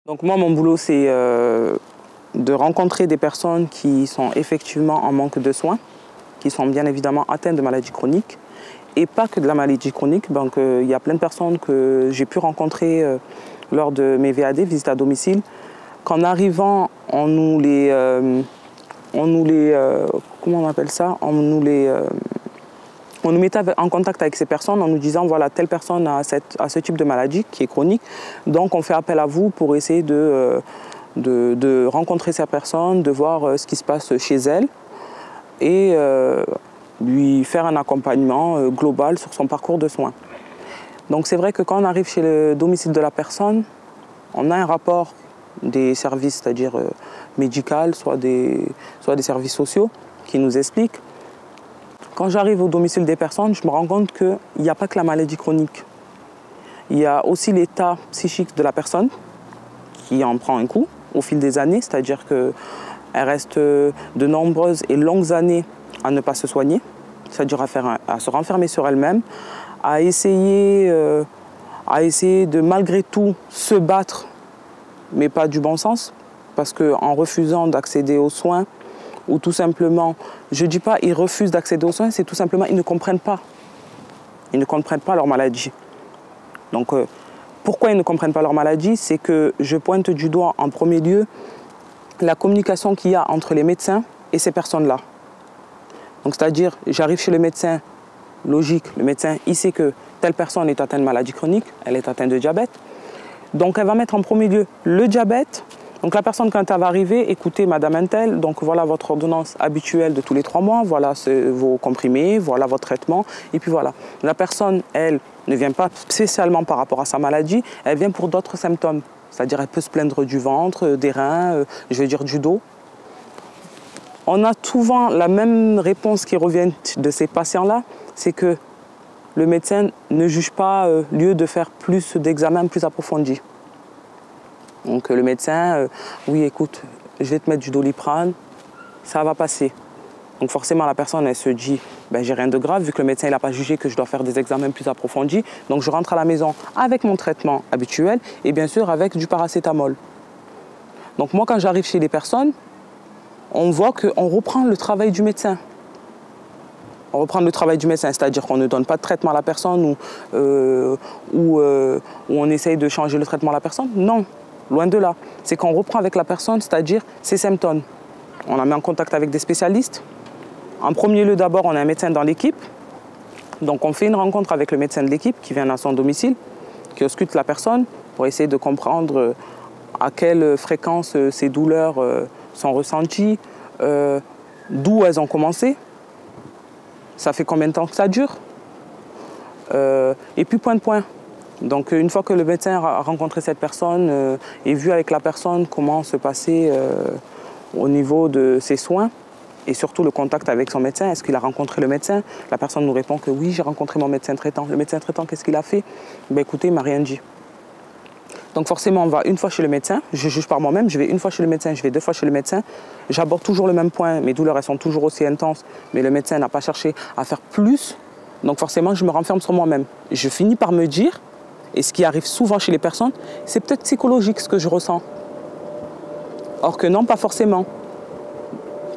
Donc moi, mon boulot, c'est de rencontrer des personnes qui sont effectivement en manque de soins, qui sont bien évidemment atteintes de maladies chroniques, et pas que de la maladie chronique. Donc il y a plein de personnes que j'ai pu rencontrer lors de mes VAD, visites à domicile. Qu'en arrivant, on nous mettait en contact avec ces personnes en nous disant voilà, telle personne a ce type de maladie qui est chronique, donc on fait appel à vous pour essayer de rencontrer ces personnes, de voir ce qui se passe chez elles et lui faire un accompagnement global sur son parcours de soins. Donc c'est vrai que quand on arrive chez le domicile de la personne, on a un rapport des services, c'est-à-dire médical, soit des services sociaux qui nous expliquent. Quand j'arrive au domicile des personnes, je me rends compte qu'il n'y a pas que la maladie chronique. Il y a aussi l'état psychique de la personne qui en prend un coup au fil des années, c'est-à-dire qu'elle reste de nombreuses et longues années à ne pas se soigner, c'est-à-dire à se renfermer sur elle-même, à essayer de malgré tout se battre, mais pas du bon sens, parce qu'en refusant d'accéder aux soins, ou tout simplement, je ne dis pas ils refusent d'accéder aux soins, c'est tout simplement ils ne comprennent pas. Ils ne comprennent pas leur maladie. Donc pourquoi ils ne comprennent pas leur maladie? C'est que je pointe du doigt en premier lieu la communication qu'il y a entre les médecins et ces personnes-là. Donc c'est-à-dire, j'arrive chez le médecin, logique, le médecin, il sait que telle personne est atteinte de maladie chronique, elle est atteinte de diabète. Donc elle va mettre en premier lieu le diabète. Donc la personne, quand elle va arriver, écoutez madame Intel, donc voilà votre ordonnance habituelle de tous les 3 mois, voilà vos comprimés, voilà votre traitement, et puis voilà. La personne, elle, ne vient pas spécialement par rapport à sa maladie, elle vient pour d'autres symptômes. C'est-à-dire elle peut se plaindre du ventre, des reins, je veux dire du dos. On a souvent la même réponse qui revient de ces patients-là, c'est que le médecin ne juge pas lieu de faire plus d'examens plus approfondis. Donc le médecin, oui écoute, je vais te mettre du Doliprane, ça va passer. Donc forcément la personne elle se dit, ben, j'ai rien de grave vu que le médecin n'a pas jugé que je dois faire des examens plus approfondis. Donc je rentre à la maison avec mon traitement habituel et bien sûr avec du paracétamol. Donc moi quand j'arrive chez les personnes, on voit qu'on reprend le travail du médecin. On reprend le travail du médecin, c'est-à-dire qu'on ne donne pas de traitement à la personne ou on essaye de changer le traitement à la personne. Non. Loin de là, c'est qu'on reprend avec la personne, c'est-à-dire ses symptômes. On la met en contact avec des spécialistes. En premier lieu, d'abord, on a un médecin dans l'équipe. Donc on fait une rencontre avec le médecin de l'équipe qui vient à son domicile, qui ausculte la personne pour essayer de comprendre à quelle fréquence ces douleurs sont ressenties, d'où elles ont commencé, ça fait combien de temps que ça dure, et puis point de point. Donc une fois que le médecin a rencontré cette personne et vu avec la personne comment se passait au niveau de ses soins et surtout le contact avec son médecin, est-ce qu'il a rencontré le médecin? La personne nous répond que oui, j'ai rencontré mon médecin traitant. Le médecin traitant, qu'est-ce qu'il a fait? Ben écoutez, il ne m'a rien dit. Donc forcément, on va une fois chez le médecin, je juge par moi-même, je vais une fois chez le médecin, je vais 2 fois chez le médecin, j'aborde toujours le même point, mes douleurs elles sont toujours aussi intenses, mais le médecin n'a pas cherché à faire plus, donc forcément je me renferme sur moi-même. Je finis par me dire, et ce qui arrive souvent chez les personnes, c'est peut-être psychologique ce que je ressens. Or que non, pas forcément.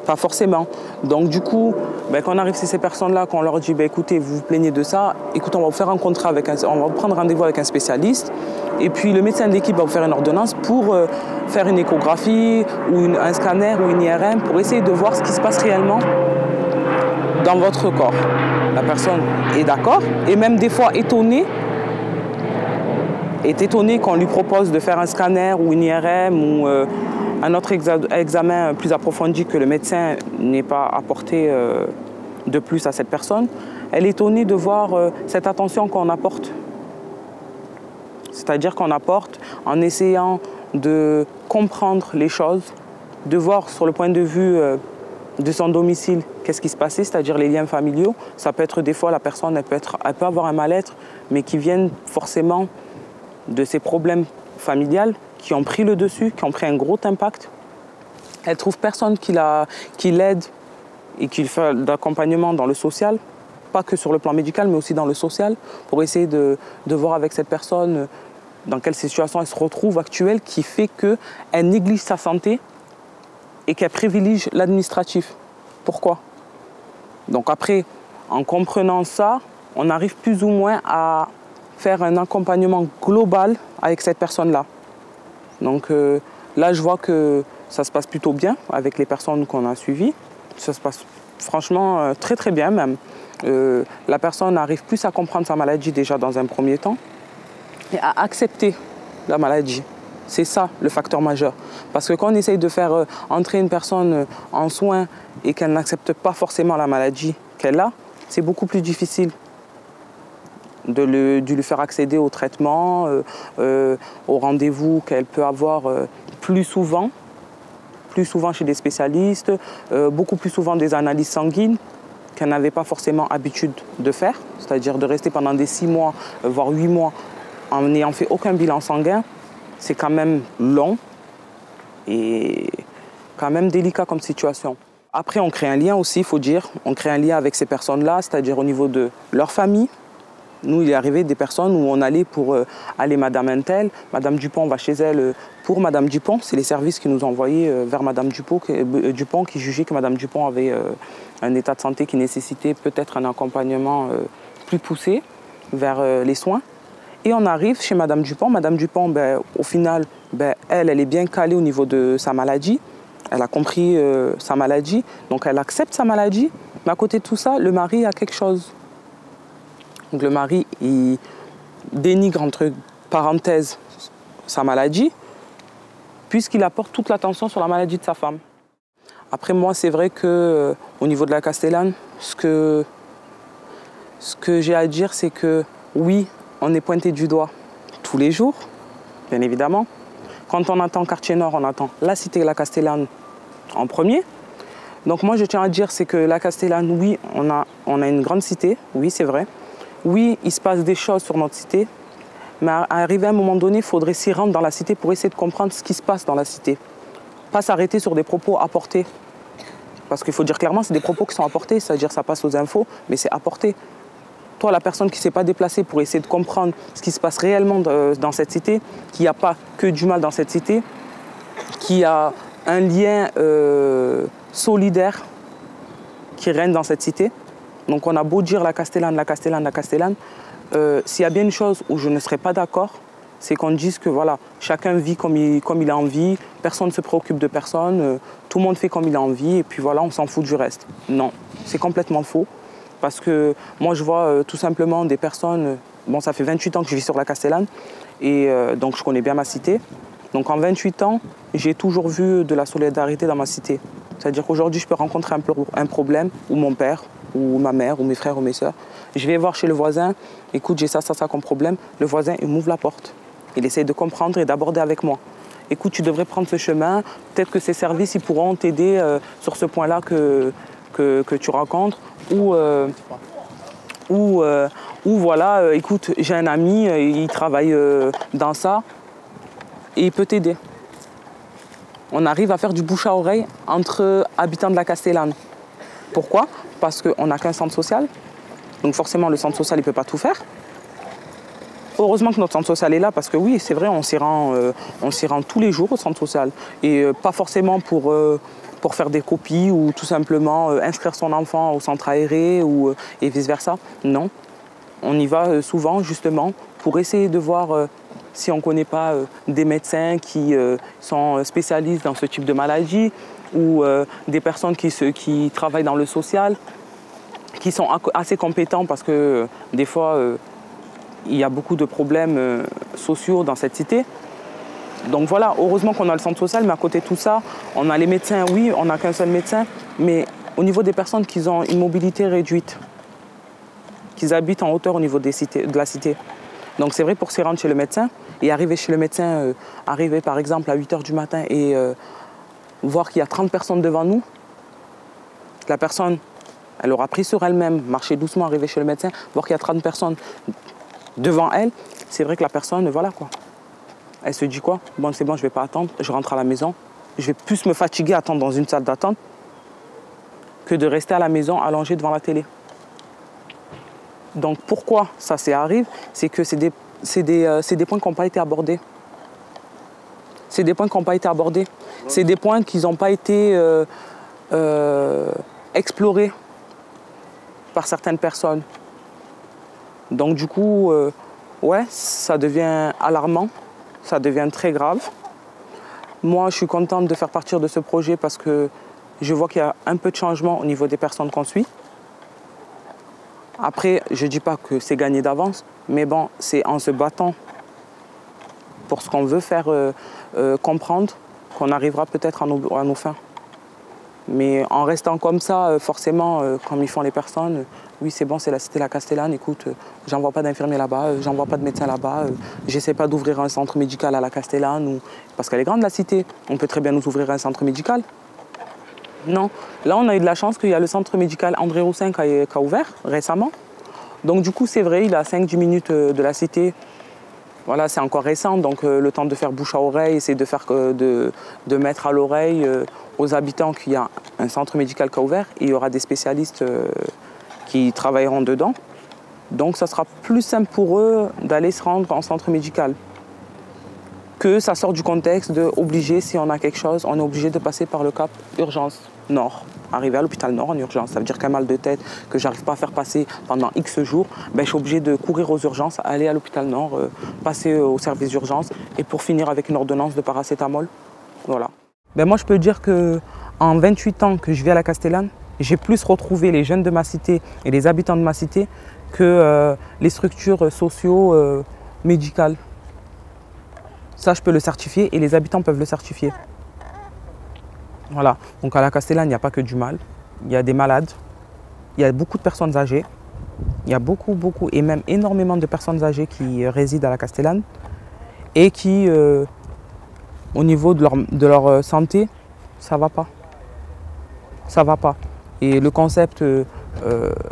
Pas forcément. Donc du coup, ben, quand on arrive chez ces personnes-là, qu'on leur dit, ben, écoutez, vous vous plaignez de ça, écoutez, on va vous faire rencontrer on va vous prendre rendez-vous avec un spécialiste, et puis le médecin de l'équipe va vous faire une ordonnance pour faire une échographie, ou un scanner, ou une IRM, pour essayer de voir ce qui se passe réellement dans votre corps. La personne est d'accord, et même des fois étonnée, est étonné qu'on lui propose de faire un scanner ou une IRM ou un autre examen plus approfondi que le médecin n'ait pas apporté de plus à cette personne. Elle est étonnée de voir cette attention qu'on apporte. C'est-à-dire qu'on apporte en essayant de comprendre les choses, de voir sur le point de vue de son domicile qu'est-ce qui se passait, c'est-à-dire les liens familiaux. Ça peut être des fois, la personne elle peut avoir un mal-être, mais qui viennent forcément de ces problèmes familiales qui ont pris le dessus, qui ont pris un gros impact. Elle ne trouve personne qui l'aide et qui fait d'accompagnement dans le social, pas que sur le plan médical, mais aussi dans le social, pour essayer de voir avec cette personne dans quelle situation elle se retrouve actuelle qui fait qu'elle néglige sa santé et qu'elle privilégie l'administratif. Pourquoi? Donc après, en comprenant ça, on arrive plus ou moins à faire un accompagnement global avec cette personne-là. Donc là, je vois que ça se passe plutôt bien avec les personnes qu'on a suivies. Ça se passe franchement très très bien même. La personne arrive plus à comprendre sa maladie déjà dans un premier temps et à accepter la maladie. C'est ça le facteur majeur. Parce que quand on essaye de faire entrer une personne en soins et qu'elle n'accepte pas forcément la maladie qu'elle a, c'est beaucoup plus difficile de lui faire accéder au traitement, au rendez-vous qu'elle peut avoir plus souvent chez des spécialistes, beaucoup plus souvent des analyses sanguines qu'elle n'avait pas forcément habitude de faire, c'est-à-dire de rester pendant des 6 mois, voire 8 mois en n'ayant fait aucun bilan sanguin. C'est quand même long et quand même délicat comme situation. Après, on crée un lien aussi, il faut dire. On crée un lien avec ces personnes-là, c'est-à-dire au niveau de leur famille. Nous, il est arrivé des personnes où on allait pour aller Madame Untel. Madame Dupont, on va chez elle pour Madame Dupont. C'est les services qui nous ont envoyés vers Madame Dupont qui jugeait que Madame Dupont avait un état de santé qui nécessitait peut-être un accompagnement plus poussé vers les soins. Et on arrive chez Madame Dupont. Madame Dupont, au final, elle est bien calée au niveau de sa maladie. Elle a compris sa maladie, donc elle accepte sa maladie. Mais à côté de tout ça, le mari a quelque chose. Donc le mari, il dénigre entre parenthèses sa maladie, puisqu'il apporte toute l'attention sur la maladie de sa femme. Après moi, c'est vrai que au niveau de la Castellane, ce que j'ai à dire, c'est que oui, on est pointé du doigt tous les jours, bien évidemment. Quand on attend Quartier Nord, on attend la cité de la Castellane en premier. Donc moi, je tiens à dire, c'est que la Castellane, oui, on a une grande cité, oui, c'est vrai. Oui, il se passe des choses sur notre cité, mais arrivé à un moment donné, il faudrait s'y rendre dans la cité pour essayer de comprendre ce qui se passe dans la cité. Pas s'arrêter sur des propos apportés. Parce qu'il faut dire clairement, c'est des propos qui sont apportés, c'est-à-dire ça passe aux infos, mais c'est apporté. Toi, la personne qui ne s'est pas déplacée pour essayer de comprendre ce qui se passe réellement dans cette cité, qu'il n'y a pas que du mal dans cette cité, qu'il y a un lien solidaire qui règne dans cette cité. Donc on a beau dire la Castellane, la Castellane, la Castellane, s'il y a bien une chose où je ne serais pas d'accord, c'est qu'on dise que voilà, chacun vit comme il a envie, personne ne se préoccupe de personne, tout le monde fait comme il a envie et puis voilà, on s'en fout du reste. Non, c'est complètement faux. Parce que moi je vois tout simplement des personnes, bon ça fait 28 ans que je vis sur la Castellane et donc je connais bien ma cité. Donc en 28 ans, j'ai toujours vu de la solidarité dans ma cité. C'est-à-dire qu'aujourd'hui je peux rencontrer un problème, ou mon père, ou ma mère, ou mes frères, ou mes sœurs. Je vais voir chez le voisin, écoute j'ai ça comme problème. Le voisin il m'ouvre la porte. Il essaie de comprendre et d'aborder avec moi. Écoute, tu devrais prendre ce chemin, peut-être que ces services ils pourront t'aider sur ce point-là que tu rencontres. Ou voilà, écoute, j'ai un ami, il travaille dans ça et il peut t'aider. On arrive à faire du bouche à oreille entre habitants de la Castellane. Pourquoi? Parce qu'on n'a qu'un centre social. Donc forcément, le centre social, il ne peut pas tout faire. Heureusement que notre centre social est là parce que oui, c'est vrai, on s'y rend tous les jours au centre social. Et pas forcément pour faire des copies ou tout simplement inscrire son enfant au centre aéré et vice-versa. Non, on y va souvent justement pour essayer de voir si on ne connaît pas des médecins qui sont spécialistes dans ce type de maladie ou des personnes qui travaillent dans le social, qui sont assez compétents parce que des fois, il y a beaucoup de problèmes sociaux dans cette cité. Donc voilà, heureusement qu'on a le centre social, mais à côté de tout ça, on a les médecins, oui, on n'a qu'un seul médecin, mais au niveau des personnes qui ont une mobilité réduite, qui habitent en hauteur au niveau de la cité. Donc c'est vrai pour s'y rendre chez le médecin, et arriver chez le médecin, arriver par exemple à 8 h du matin et voir qu'il y a 30 personnes devant nous, la personne, elle aura pris sur elle-même, marcher doucement, arriver chez le médecin, voir qu'il y a 30 personnes devant elle, c'est vrai que la personne, voilà quoi. Elle se dit quoi? Bon, c'est bon, je ne vais pas attendre, je rentre à la maison. Je vais plus me fatiguer à attendre dans une salle d'attente que de rester à la maison allongé devant la télé. Donc pourquoi ça arrive? C'est que c'est des c'est des points qui n'ont pas été abordés. C'est des points qui n'ont pas été abordés. C'est des points qui n'ont pas été explorés par certaines personnes. Donc du coup, ouais, ça devient alarmant, ça devient très grave. Moi, je suis contente de faire partir de ce projet parce que je vois qu'il y a un peu de changement au niveau des personnes qu'on suit. Après, je ne dis pas que c'est gagné d'avance, mais bon, c'est en se battant pour ce qu'on veut faire comprendre qu'on arrivera peut-être à nos fins. Mais en restant comme ça, forcément, comme ils font les personnes, oui c'est bon, c'est la cité La Castellane, écoute, j'envoie pas d'infirmier là-bas, j'envoie pas de médecin là-bas, j'essaie pas d'ouvrir un centre médical à La Castellane, parce qu'elle est grande la cité, on peut très bien nous ouvrir un centre médical. Non, là on a eu de la chance qu'il y a le centre médical André Roussin qui a ouvert récemment. Donc du coup c'est vrai, il est à 5-10 minutes de la cité. Voilà, c'est encore récent, donc le temps de faire bouche à oreille, essayer de mettre à l'oreille aux habitants qu'il y a un centre médical qui a ouvert. Il y aura des spécialistes qui travailleront dedans. Donc ça sera plus simple pour eux d'aller se rendre en centre médical. Que ça sort du contexte de obligé, si on a quelque chose, on est obligé de passer par le cap urgence nord. Arriver à l'hôpital Nord en urgence, ça veut dire qu'un mal de tête que j'arrive pas à faire passer pendant X jours, ben, je suis obligé de courir aux urgences, aller à l'hôpital Nord, passer au service d'urgence et pour finir avec une ordonnance de paracétamol. Voilà. Ben, moi je peux dire qu'en 28 ans que je vis à La Castellane, j'ai plus retrouvé les jeunes de ma cité et les habitants de ma cité que les structures socio-médicales. Ça je peux le certifier et les habitants peuvent le certifier. Voilà, donc à La Castellane, il n'y a pas que du mal. Il y a des malades, il y a beaucoup de personnes âgées. Il y a beaucoup, et même énormément de personnes âgées qui résident à La Castellane et qui, au niveau de leur santé, ça ne va pas. Ça ne va pas. Et le concept de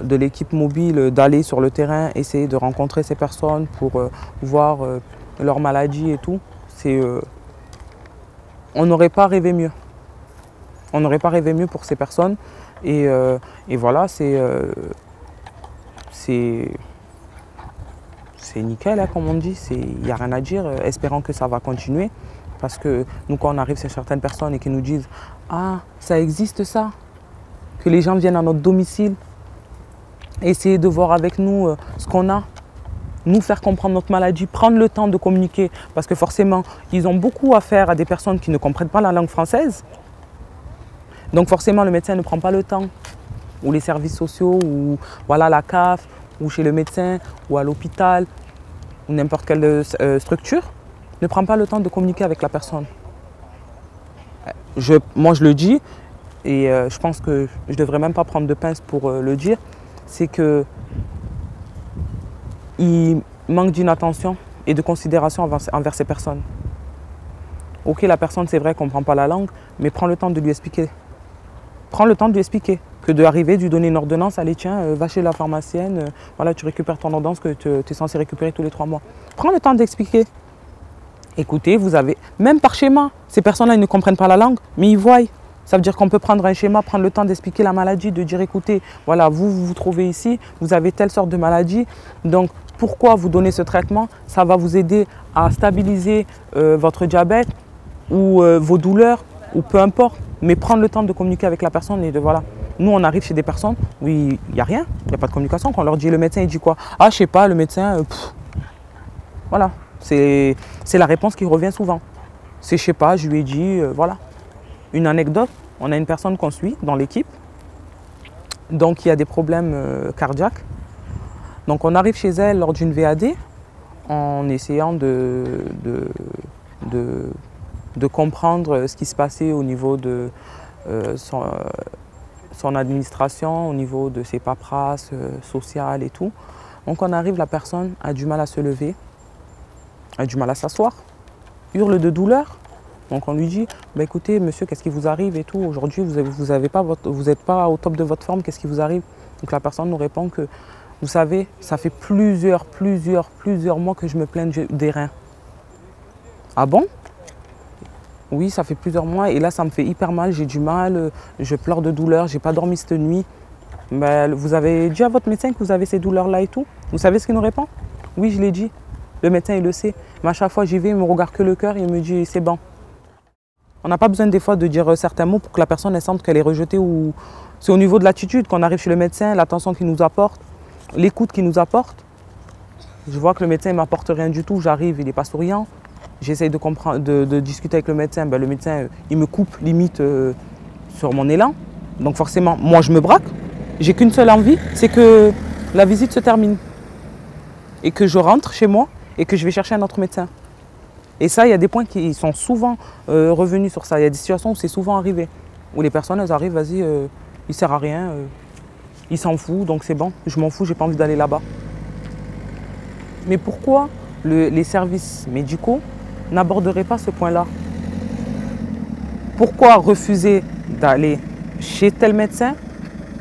l'équipe mobile, d'aller sur le terrain, essayer de rencontrer ces personnes pour voir leur maladie et tout, on n'aurait pas rêvé mieux. On n'aurait pas rêvé mieux pour ces personnes. Et voilà, c'est nickel, hein, comme on dit. Il n'y a rien à dire. Espérons que ça va continuer. Parce que nous, quand on arrive chez certaines personnes et qu'ils nous disent « Ah, ça existe ça ?» Que les gens viennent à notre domicile, essayer de voir avec nous ce qu'on a, nous faire comprendre notre maladie, prendre le temps de communiquer. Parce que forcément, ils ont beaucoup à faire à des personnes qui ne comprennent pas la langue française. Donc forcément, le médecin ne prend pas le temps, ou les services sociaux, ou voilà, la CAF, ou chez le médecin, ou à l'hôpital, ou n'importe quelle structure, ne prend pas le temps de communiquer avec la personne. Moi, je le dis, et je pense que je ne devrais même pas prendre de pince pour le dire, c'est qu'il manque d'une attention et de considération envers ces personnes. Ok, la personne, c'est vrai qu'on ne comprend pas la langue, mais prends le temps de lui expliquer. Prends le temps de lui expliquer que d'arriver, de lui donner une ordonnance, allez tiens, va chez la pharmacienne, voilà, tu récupères ton ordonnance que tu es censé récupérer tous les 3 mois. Prends le temps d'expliquer. Écoutez, vous avez, même par schéma, ces personnes-là, ils ne comprennent pas la langue, mais ils voient. Ça veut dire qu'on peut prendre un schéma, prendre le temps d'expliquer la maladie, de dire écoutez, voilà, vous vous trouvez ici, vous avez telle sorte de maladie, donc pourquoi vous donnez ce traitement? Ça va vous aider à stabiliser votre diabète ou vos douleurs, ou peu importe. Mais prendre le temps de communiquer avec la personne et de voilà. Nous, on arrive chez des personnes où il n'y a rien, il n'y a pas de communication. Quand on leur dit le médecin, il dit quoi? Ah, je sais pas, le médecin, voilà. C'est la réponse qui revient souvent. C'est je sais pas, je lui ai dit, voilà. Une anecdote, on a une personne qu'on suit dans l'équipe, donc il y a des problèmes cardiaques. Donc on arrive chez elle lors d'une VAD en essayant de comprendre ce qui se passait au niveau de son administration, au niveau de ses paperasses sociales et tout. Donc on arrive, la personne a du mal à se lever, a du mal à s'asseoir, hurle de douleur. Donc on lui dit, bah écoutez monsieur, qu'est-ce qui vous arrive et tout, aujourd'hui vous n'êtes pas au top de votre forme, qu'est-ce qui vous arrive? Donc la personne nous répond que, vous savez, ça fait plusieurs mois que je me plains des reins. Ah bon? Oui, ça fait plusieurs mois et là ça me fait hyper mal, j'ai du mal, je pleure de douleur, j'ai pas dormi cette nuit. Mais vous avez dit à votre médecin que vous avez ces douleurs-là et tout? Vous savez ce qu'il nous répond? Oui, je l'ai dit. Le médecin, il le sait. Mais à chaque fois, j'y vais, il me regarde que le cœur et il me dit, c'est bon. On n'a pas besoin des fois de dire certains mots pour que la personne elle sente qu'elle est rejetée. Ou c'est au niveau de l'attitude, quand on arrive chez le médecin, l'attention qu'il nous apporte, l'écoute qu'il nous apporte. Je vois que le médecin ne m'apporte rien du tout, j'arrive, il n'est pas souriant. J'essaye de comprendre, de discuter avec le médecin. Ben, le médecin, il me coupe limite sur mon élan. Donc forcément, moi je me braque. J'ai qu'une seule envie, c'est que la visite se termine. Et que je rentre chez moi et que je vais chercher un autre médecin. Et ça, il y a des points qui sont souvent revenus sur ça. Il y a des situations où c'est souvent arrivé. Où les personnes, elles arrivent, vas-y, il ne sert à rien, il s'en fout, donc c'est bon, je m'en fous, j'ai pas envie d'aller là-bas. Mais pourquoi les services médicaux n'aborderaient pas ce point-là? Pourquoi refuser d'aller chez tel médecin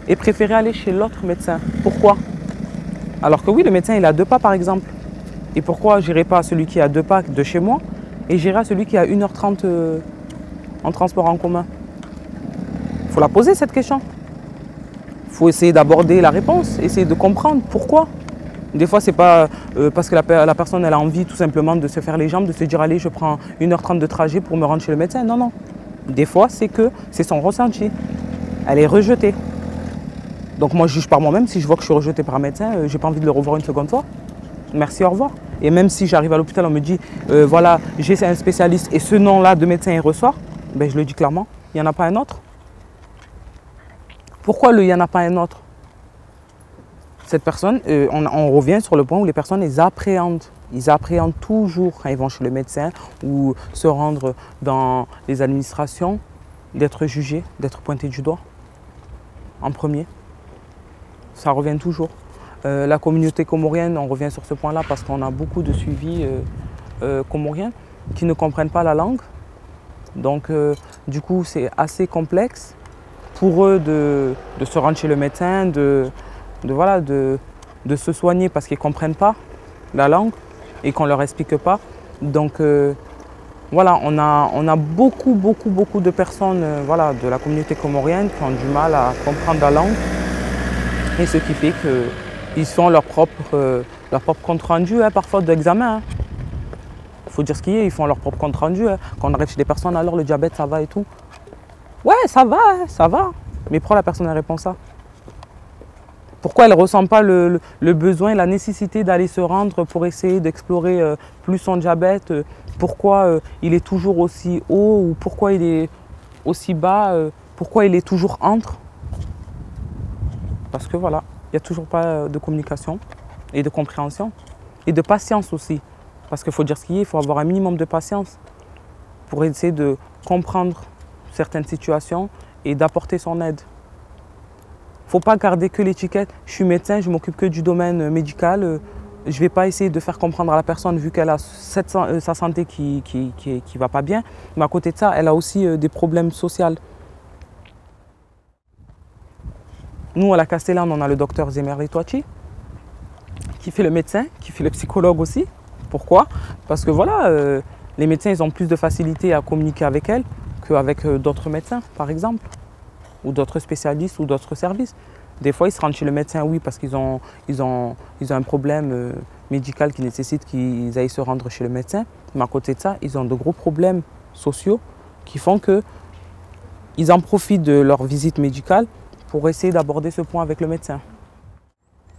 et préférer aller chez l'autre médecin? Pourquoi? Alors que oui, le médecin, il a 2 pas par exemple. Et pourquoi j'irai pas à celui qui a 2 pas de chez moi et j'irai à celui qui a 1h30 en transport en commun? Il faut la poser cette question. Il faut essayer d'aborder la réponse, essayer de comprendre pourquoi. Des fois, c'est pas parce que la personne elle a envie tout simplement de se faire les jambes, de se dire allez, je prends 1h30 de trajet pour me rendre chez le médecin. Non, non. Des fois, c'est que c'est son ressenti. Elle est rejetée. Donc moi, je juge par moi-même. Si je vois que je suis rejetée par un médecin, j'ai pas envie de le revoir une seconde fois. Merci, au revoir. Et même si j'arrive à l'hôpital, on me dit voilà, j'ai un spécialiste et ce nom-là de médecin il ressort, ben, je le dis clairement, il n'y en a pas un autre. Pourquoi il n'y en a pas un autre? Cette personne, on revient sur le point où les personnes les appréhendent. Ils appréhendent toujours quand ils vont chez le médecin ou se rendre dans les administrations, d'être jugés, d'être pointés du doigt en premier. Ça revient toujours. La communauté comorienne, on revient sur ce point-là parce qu'on a beaucoup de suivis comoriens qui ne comprennent pas la langue. Donc du coup, c'est assez complexe pour eux de se rendre chez le médecin, de se soigner parce qu'ils ne comprennent pas la langue et qu'on ne leur explique pas. Donc voilà, on a beaucoup de personnes de la communauté comorienne qui ont du mal à comprendre la langue. Et ce qui fait qu'ils font leur propre compte rendu, parfois d'examen. Il faut dire ce qu'il y a, ils font leur propre compte rendu. Quand on arrive chez des personnes, alors le diabète, ça va et tout. Ouais, ça va, ça va. Mais pourquoi la personne elle répond ça? Pourquoi elle ne ressent pas le besoin, la nécessité d'aller se rendre pour essayer d'explorer plus son diabète? Pourquoi il est toujours aussi haut ou pourquoi il est aussi bas? Pourquoi il est toujours entre? Parce que voilà, il n'y a toujours pas de communication et de compréhension et de patience aussi. Parce qu'il faut dire ce qu'il y a, il faut avoir un minimum de patience pour essayer de comprendre certaines situations et d'apporter son aide. Il ne faut pas garder que l'étiquette « je suis médecin, je m'occupe que du domaine médical, je ne vais pas essayer de faire comprendre à la personne vu qu'elle a sa santé qui ne va pas bien, mais à côté de ça, elle a aussi des problèmes sociaux. » Nous, à la Castellane, on a le docteur Zemer Toachi, qui fait le médecin, qui fait le psychologue aussi. Pourquoi? Parce que voilà, les médecins ils ont plus de facilité à communiquer avec elle qu'avec d'autres médecins, par exemple, ou d'autres spécialistes ou d'autres services. Des fois, ils se rendent chez le médecin, oui, parce qu'ils ont un problème médical qui nécessite qu'ils aillent se rendre chez le médecin. Mais à côté de ça, ils ont de gros problèmes sociaux qui font qu'ils en profitent de leur visite médicale pour essayer d'aborder ce point avec le médecin.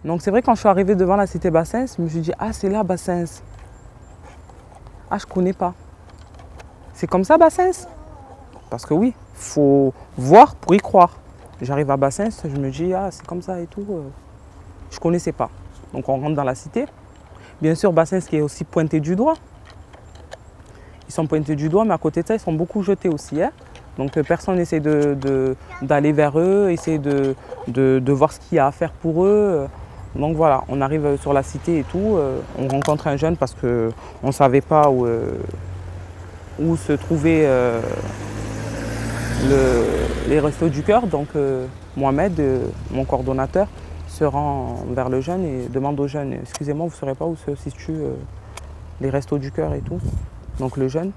Donc c'est vrai, quand je suis arrivée devant la cité Bassens, je me suis dit « Ah, c'est là Bassens. Ah, je ne connais pas. C'est comme ça Bassens ?» Parce que oui, il faut voir pour y croire. J'arrive à Bassens, je me dis « Ah, c'est comme ça et tout. » Je ne connaissais pas. Donc on rentre dans la cité. Bien sûr, Bassens qui est aussi pointé du doigt. Ils sont pointés du doigt, mais à côté de ça, ils sont beaucoup jetés aussi. Hein. Donc personne n'essaie d'aller vers eux, essaie de voir ce qu'il y a à faire pour eux. Donc voilà, on arrive sur la cité et tout, on rencontre un jeune parce qu'on ne savait pas où se trouvaient les restos du cœur. Donc Mohamed, mon coordonnateur, se rend vers le jeune et demande au jeune « Excusez-moi, vous ne saurez pas où se situent les restos du cœur et tout ?» Donc le jeune,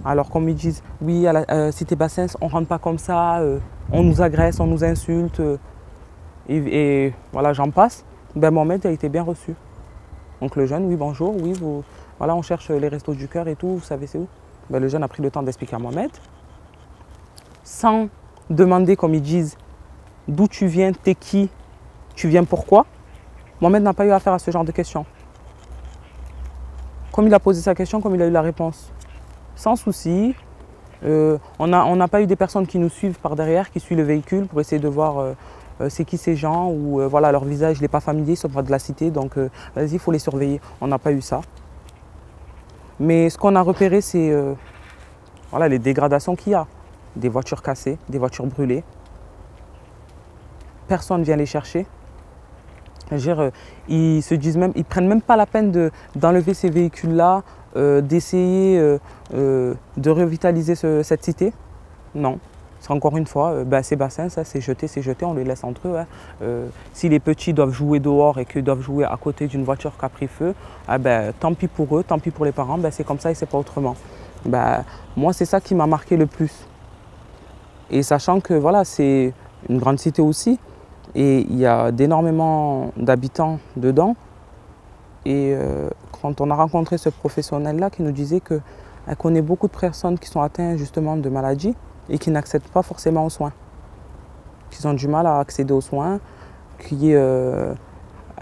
alors qu'on me dise « Oui, à la cité Bassens, on ne rentre pas comme ça, on nous agresse, on nous insulte. Et voilà, j'en passe. » Ben Mohamed a été bien reçu. Donc le jeune, oui bonjour, oui vous, voilà on cherche les restos du cœur et tout, vous savez c'est où? Ben, le jeune a pris le temps d'expliquer à Mohamed, sans demander comme ils disent d'où tu viens, t'es qui, tu viens pourquoi. Mohamed n'a pas eu affaire à ce genre de questions. Comme il a posé sa question, comme il a eu la réponse. Sans souci. On n'a pas eu des personnes qui nous suivent par derrière, qui suivent le véhicule pour essayer de voir c'est qui ces gens ou voilà, leur visage n'est pas familier, ils sont pas de la cité, donc vas-y, il faut les surveiller. On n'a pas eu ça. Mais ce qu'on a repéré, c'est voilà, les dégradations qu'il y a. Des voitures cassées, des voitures brûlées. Personne ne vient les chercher. Ils se disent même, ils prennent même pas la peine d'enlever ces véhicules-là, d'essayer de revitaliser cette cité. Non. C'est encore une fois, ces bassins, ça c'est jeté, on les laisse entre eux. Hein. Si les petits doivent jouer dehors et qu'ils doivent jouer à côté d'une voiture qui a pris feu, tant pis pour eux, tant pis pour les parents, c'est comme ça et c'est pas autrement. Moi c'est ça qui m'a marqué le plus. Et sachant que voilà, c'est une grande cité aussi, et il y a énormément d'habitants dedans. Et quand on a rencontré ce professionnel-là qui nous disait qu'elle connaît beaucoup de personnes qui sont atteintes justement de maladies et qui n'accèdent pas forcément aux soins, qui ont du mal à accéder aux soins, elle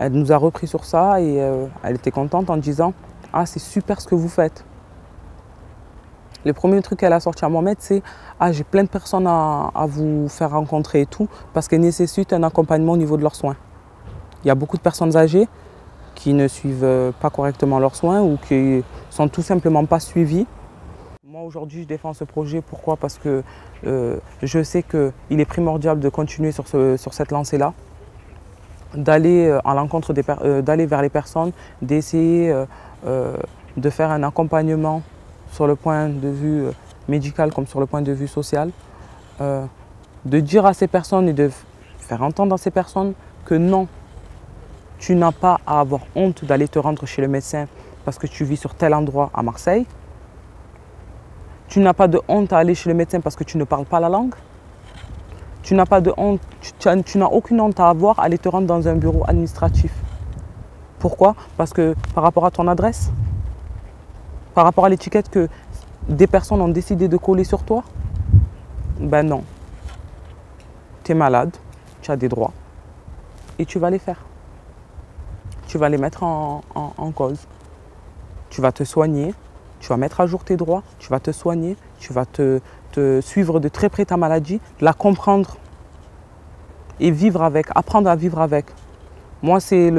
nous a repris sur ça et elle était contente en disant « Ah, c'est super ce que vous faites ». Le premier truc qu'elle a sorti à Mohamed, c'est « Ah, j'ai plein de personnes à vous faire rencontrer et tout, parce qu'elles nécessitent un accompagnement au niveau de leurs soins. » Il y a beaucoup de personnes âgées qui ne suivent pas correctement leurs soins ou qui sont tout simplement pas suivies. Moi aujourd'hui je défends ce projet, pourquoi? Parce que je sais qu'il est primordial de continuer sur cette lancée-là, d'aller à l'encontre d'aller vers les personnes, d'essayer de faire un accompagnement sur le point de vue médical comme sur le point de vue social, de dire à ces personnes et de faire entendre à ces personnes que non, tu n'as pas à avoir honte d'aller te rendre chez le médecin parce que tu vis sur tel endroit à Marseille. Tu n'as pas de honte à aller chez le médecin parce que tu ne parles pas la langue. Tu n'as pas de honte, tu n'as aucune honte à avoir à aller te rendre dans un bureau administratif. Pourquoi? Parce que par rapport à ton adresse, par rapport à l'étiquette que des personnes ont décidé de coller sur toi, ben non. Tu es malade, tu as des droits et tu vas les faire. Tu vas les mettre en cause. Tu vas te soigner, tu vas mettre à jour tes droits, tu vas te soigner, tu vas te suivre de très près ta maladie, la comprendre et vivre avec, apprendre à vivre avec. Moi, c'est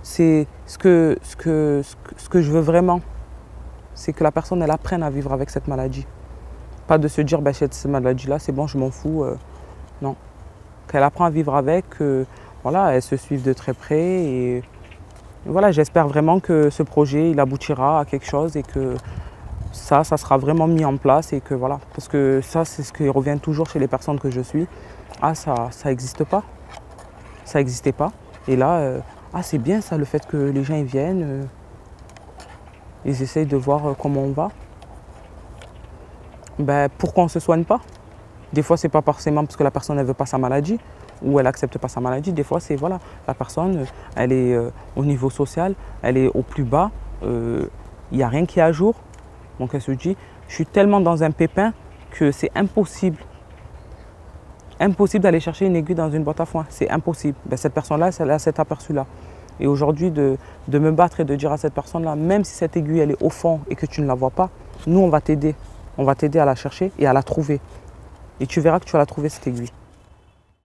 ce que je veux vraiment, c'est que la personne elle apprenne à vivre avec cette maladie. Pas de se dire, cette maladie-là, c'est bon, je m'en fous. Non. Qu'elle apprend à vivre avec, voilà, elle se suive de très près et voilà, j'espère vraiment que ce projet il aboutira à quelque chose et que ça sera vraiment mis en place et que voilà, parce que ça c'est ce qui revient toujours chez les personnes que je suis. Ah ça n'existe pas, ça n'existait pas. Et là, ah c'est bien ça le fait que les gens ils viennent, ils essayent de voir comment on va. Pourquoi on ne se soigne pas? Des fois c'est pas forcément parce que la personne ne veut pas sa maladie ou elle n'accepte pas sa maladie. Des fois c'est voilà, la personne elle est au niveau social, elle est au plus bas, il n'y a rien qui est à jour. Donc elle se dit, je suis tellement dans un pépin que c'est impossible. Impossible d'aller chercher une aiguille dans une boîte à foin, c'est impossible. Cette personne-là, elle a cet aperçu-là. Et aujourd'hui, de me battre et de dire à cette personne-là, même si cette aiguille elle est au fond et que tu ne la vois pas, nous on va t'aider. On va t'aider à la chercher et à la trouver. Et tu verras que tu vas la trouver cette aiguille.